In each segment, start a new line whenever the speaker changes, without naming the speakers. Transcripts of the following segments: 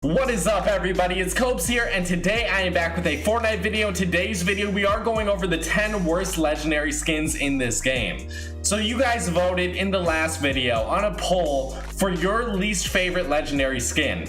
What is up, everybody? It's Copes here, and today I am back with a Fortnite video. In today's video, we are going over the 10 worst legendary skins in this game. So you guys voted in the last video on a poll for your least favorite legendary skin.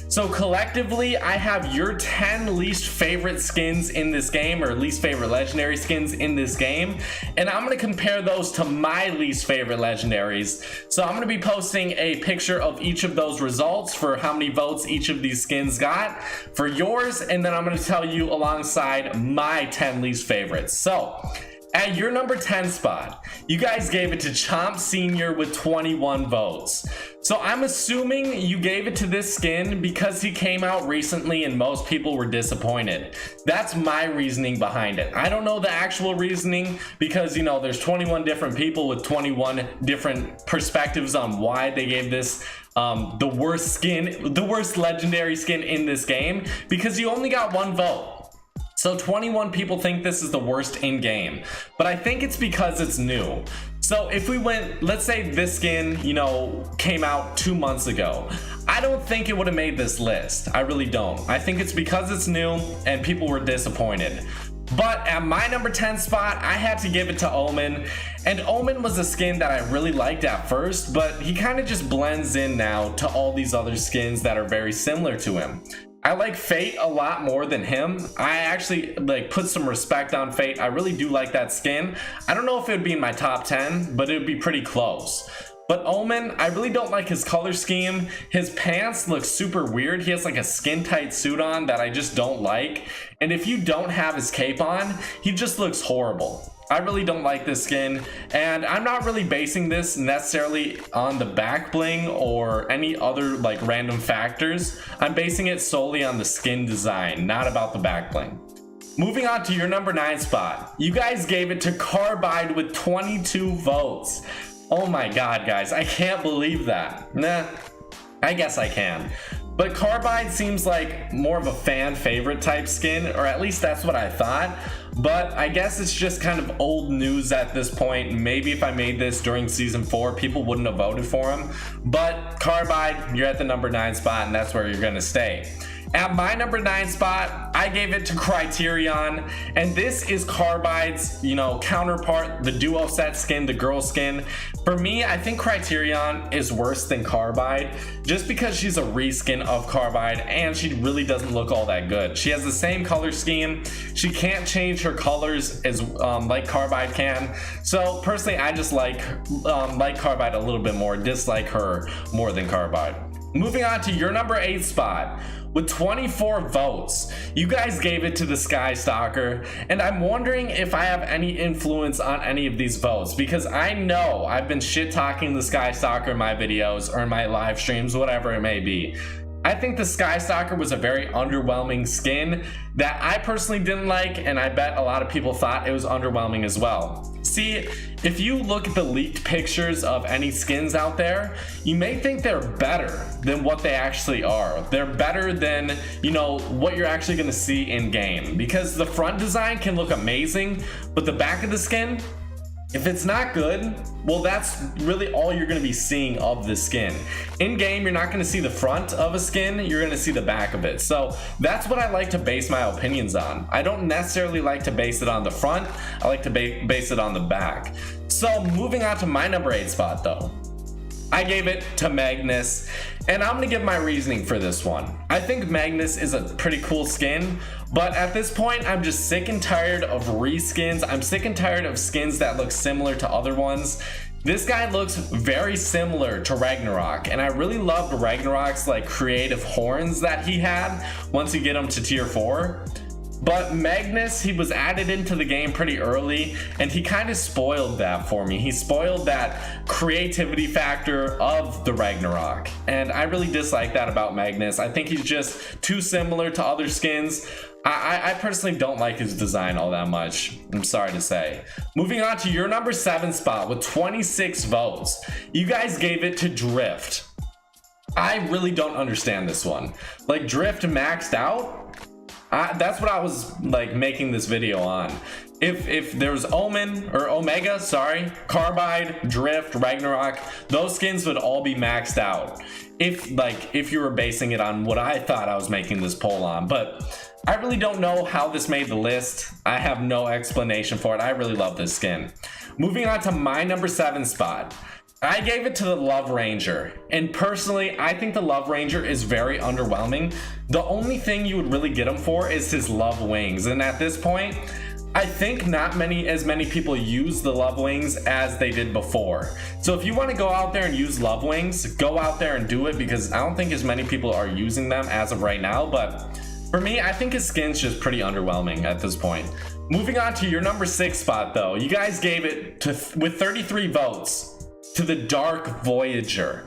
So collectively, I have your 10 least favorite skins in this game, or least favorite legendary skins in this game, and I'm going to compare those to my least favorite legendaries. So I'm going to be posting a picture of each of those results for how many votes each of these skins got for yours, and then I'm going to tell you alongside my 10 least favorites. So at your number 10 spot, you guys gave it to Chomp Sr. with 21 votes. So I'm assuming you gave it to this skin because he came out recently and most people were disappointed. That's my reasoning behind it. I don't know the actual reasoning because, you know, there's 21 different people with 21 different perspectives on why they gave this the worst legendary skin in this game, because you only got one vote. So 21 people think this is the worst in game, but I think it's because it's new. So if we went, let's say this skin, you know, came out 2 months ago, I don't think it would have made this list. I really don't. I think it's because it's new and people were disappointed. But at my number 10 spot, I had to give it to Omen. And Omen was a skin that I really liked at first, but he kind of just blends in now to all these other skins that are very similar to him. I like Fate a lot more than him. I actually put some respect on Fate. I really do like that skin. I don't know if it would be in my top 10, but it would be pretty close. But Omen, I really don't like his color scheme. His pants look super weird. He has like a skin tight suit on that I just don't like. And if you don't have his cape on, he just looks horrible. I really don't like this skin, and I'm not really basing this necessarily on the back bling or any other like random factors. I'm basing it solely on the skin design, not about the back bling. Moving on to your number 9 spot, you guys gave it to Carbide with 22 votes. Oh my god, guys, I can't believe that. Nah, I guess I can. But Carbide seems like more of a fan favorite type skin, or at least that's what I thought. But I guess it's just kind of old news at this point. Maybe if I made this during season 4, people wouldn't have voted for him. But Carbide, you're at the number 9 spot, and that's where you're gonna stay. At my number 9 spot, I gave it to Criterion, and this is Carbide's, you know, counterpart, the duo set skin, the girl skin. For me, I think Criterion is worse than Carbide, just because she's a reskin of Carbide, and she really doesn't look all that good. She has the same color scheme. She can't change her colors as like Carbide can. So personally, I just like Carbide a little bit more, dislike her more than Carbide. Moving on to your number 8 spot. With 24 votes, you guys gave it to the Sky Stalker, and I'm wondering if I have any influence on any of these votes, because I know I've been shit talking the Sky Stalker in my videos or in my live streams, whatever it may be. I think the Sky Stalker was a very underwhelming skin that I personally didn't like, and I bet a lot of people thought it was underwhelming as well. See, if you look at the leaked pictures of any skins out there, you may think they're better than what they actually are. They're better than, you know, what you're actually going to see in game, because the front design can look amazing, but the back of the skin, if it's not good, well, that's really all you're going to be seeing of the skin. In game, you're not going to see the front of a skin, you're going to see the back of it. So that's what I like to base my opinions on. I don't necessarily like to base it on the front, I like to base it on the back. So moving on to my number 8 spot though. I gave it to Magnus, and I'm gonna give my reasoning for this one. I think Magnus is a pretty cool skin, but at this point, I'm just sick and tired of reskins. I'm sick and tired of skins that look similar to other ones. This guy looks very similar to Ragnarok, and I really loved Ragnarok's like creative horns that he had once you get him to tier 4. But Magnus, he was added into the game pretty early, and he kind of spoiled that for me. He spoiled that creativity factor of the Ragnarok, and I really dislike that about Magnus. I think he's just too similar to other skins. I personally don't like his design all that much, I'm sorry to say. Moving on to your number 7 spot with 26 votes. You guys gave it to Drift. I really don't understand this one. Like, Drift maxed out? That's what I was like making this video on. If there's Omen or Omega, sorry, Carbide, Drift, Ragnarok, those skins would all be maxed out. If you were basing it on what I thought I was making this poll on, but I really don't know how this made the list. I have no explanation for it. I really love this skin. Moving on to my number 7 spot. I gave it to the Love Ranger, and personally I think the Love Ranger is very underwhelming. The only thing you would really get him for is his love wings, and at this point I think not as many people use the love wings as they did before. So if you want to go out there and use love wings, go out there and do it, because I don't think as many people are using them as of right now. But for me, I think his skin's just pretty underwhelming at this point. Moving on to your number 6 spot though, you guys gave it to, with 33 votes, to the Dark Voyager.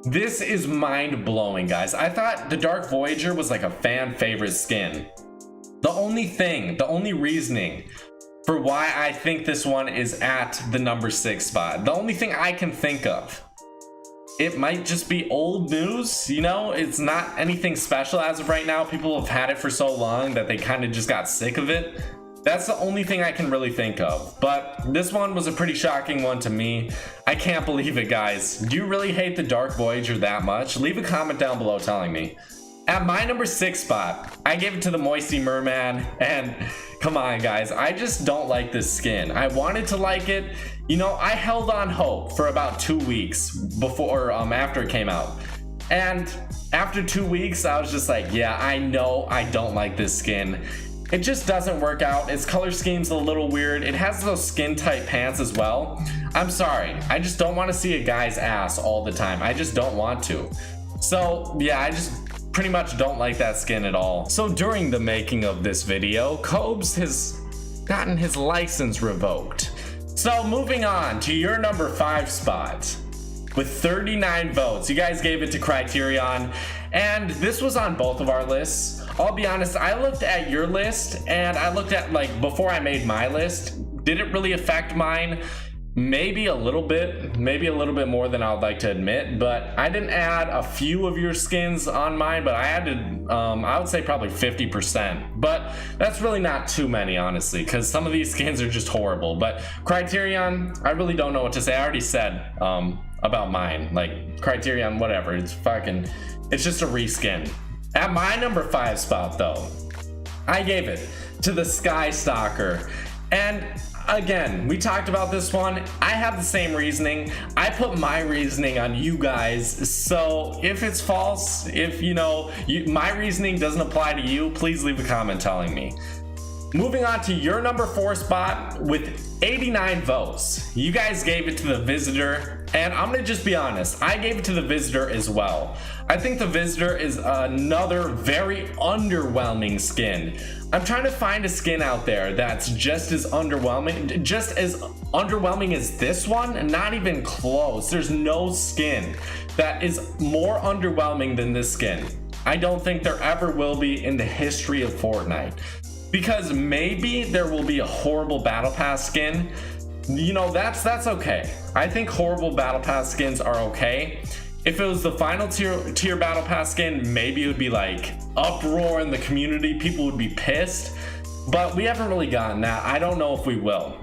This is mind-blowing, guys. I thought the Dark Voyager was like a fan favorite skin. The only reasoning for why I think this one is at the number 6 spot, the only thing I can think of, it might just be old news, you know? It's not anything special as of right now. People have had it for so long that they kind of just got sick of it. That's the only thing I can really think of. But this one was a pretty shocking one to me. I can't believe it, guys. Do you really hate the Dark Voyager that much? Leave a comment down below telling me. At my number 6 spot, I gave it to the Moisty Merman, and come on guys, I just don't like this skin. I wanted to like it. You know, I held on hope for about 2 weeks before, after it came out. And after 2 weeks, I was just like, yeah, I know I don't like this skin. It just doesn't work out. Its color scheme's a little weird. It has those skin tight pants as well. I'm sorry, I just don't want to see a guy's ass all the time. I just don't want to. So yeah, I just pretty much don't like that skin at all. So during the making of this video, Cobes has gotten his license revoked. So moving on to your number 5 spot. With 39 votes, you guys gave it to Criterion, and this was on both of our lists. I'll be honest, I looked at your list and I looked at, like, before I made my list, did it really affect mine? Maybe a little bit more than I would like to admit, but I didn't add a few of your skins on mine, but I added, I would say probably 50%, but that's really not too many, honestly, because some of these skins are just horrible. But Criterion, I really don't know what to say. I already said about mine, like, Criterion, whatever, it's just a reskin. At my number 5 spot though, I gave it to the Sky Stalker, and again, we talked about this one. I have the same reasoning. I put my reasoning on you guys, so if it's false, if my reasoning doesn't apply to you, please leave a comment telling me. Moving on to your number 4 spot with 89 votes, you guys gave it to the Visitor, and I'm gonna just be honest, I gave it to the Visitor as well. I think the Visitor is another very underwhelming skin. I'm trying to find a skin out there that's just as underwhelming as this one, and not even close. There's no skin that is more underwhelming than this skin. I don't think there ever will be in the history of Fortnite. Because maybe there will be a horrible battle pass skin. You know, that's okay. I think horrible battle pass skins are okay. If it was the final tier battle pass skin, maybe it would be like uproar in the community, people would be pissed, but we haven't really gotten that. I don't know if we will.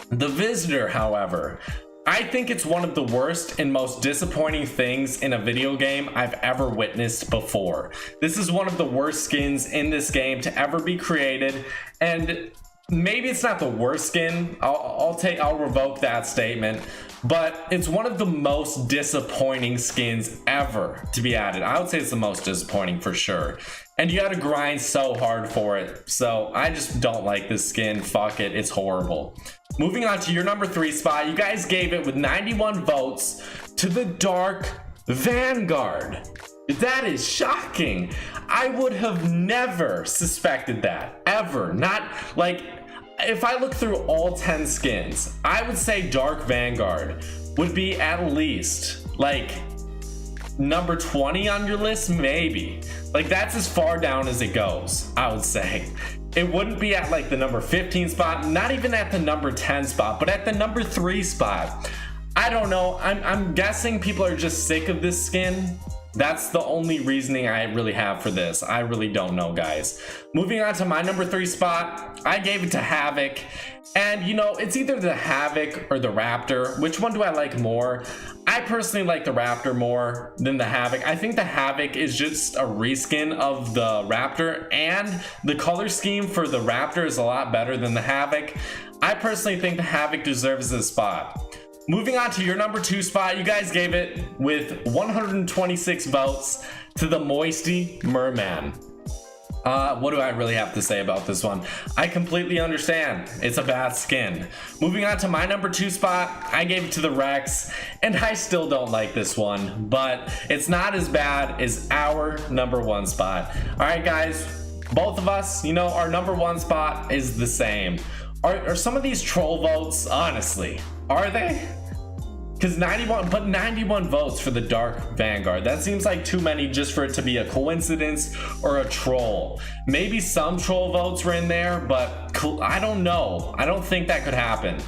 The Visitor, however, I think it's one of the worst and most disappointing things in a video game I've ever witnessed before. This is one of the worst skins in this game to ever be created, and maybe it's not the worst skin. I'll revoke that statement, but it's one of the most disappointing skins ever to be added. I would say it's the most disappointing for sure. And you had to grind so hard for it. So I just don't like this skin. Fuck it, it's horrible. Moving on to your number 3 spot, you guys gave it with 91 votes to the Dark Vanguard. That is shocking. I would have never suspected that, ever. Not like, if I look through all 10 skins, I would say Dark Vanguard would be at least like number 20 on your list, maybe. Like, that's as far down as it goes, I would say. It wouldn't be at like the number 15 spot, not even at the number 10 spot, but at the number 3 spot. I don't know. I'm guessing people are just sick of this skin. That's the only reasoning I really have for this. I really don't know, guys. Moving on to my number 3 spot, I gave it to Havoc. And you know, it's either the Havoc or the Raptor. Which one do I like more? I personally like the Raptor more than the Havoc. I think the Havoc is just a reskin of the Raptor, and the color scheme for the Raptor is a lot better than the Havoc. I personally think the Havoc deserves this spot. Moving on to your number 2 spot, you guys gave it with 126 votes to the Moisty Merman. What do I really have to say about this one? I completely understand. It's a bad skin. Moving on to my number 2 spot, I gave it to the Rex, and I still don't like this one, but it's not as bad as our number 1 spot. Alright guys, both of us, you know, our number 1 spot is the same. Are some of these troll votes, honestly, are they? Because 91 votes for the Dark Vanguard. That seems like too many just for it to be a coincidence or a troll. Maybe some troll votes were in there, but I don't know. I don't think that could happen.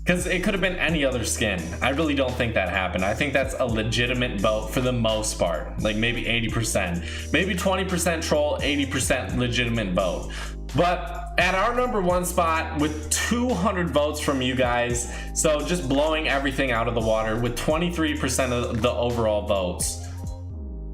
Because it could have been any other skin. I really don't think that happened. I think that's a legitimate vote for the most part. Like maybe 80%. Maybe 20% troll, 80% legitimate vote. But at our number 1 spot with 200 votes from you guys, so just blowing everything out of the water with 23% of the overall votes,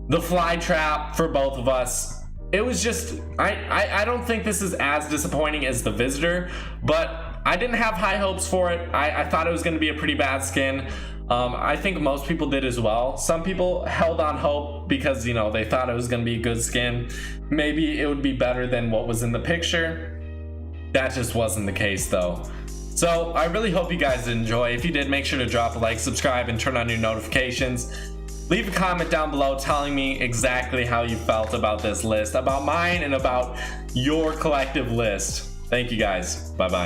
the Flytrap for both of us, it was just, I don't think this is as disappointing as the Visitor, but I didn't have high hopes for it. I thought it was going to be a pretty bad skin. I think most people did as well. Some people held on hope because, you know, they thought it was going to be a good skin. Maybe it would be better than what was in the picture. That just wasn't the case though. So I really hope you guys enjoy. If you did, make sure to drop a like, subscribe, and turn on your notifications. Leave a comment down below telling me exactly how you felt about this list, about mine and about your collective list. Thank you guys. Bye bye.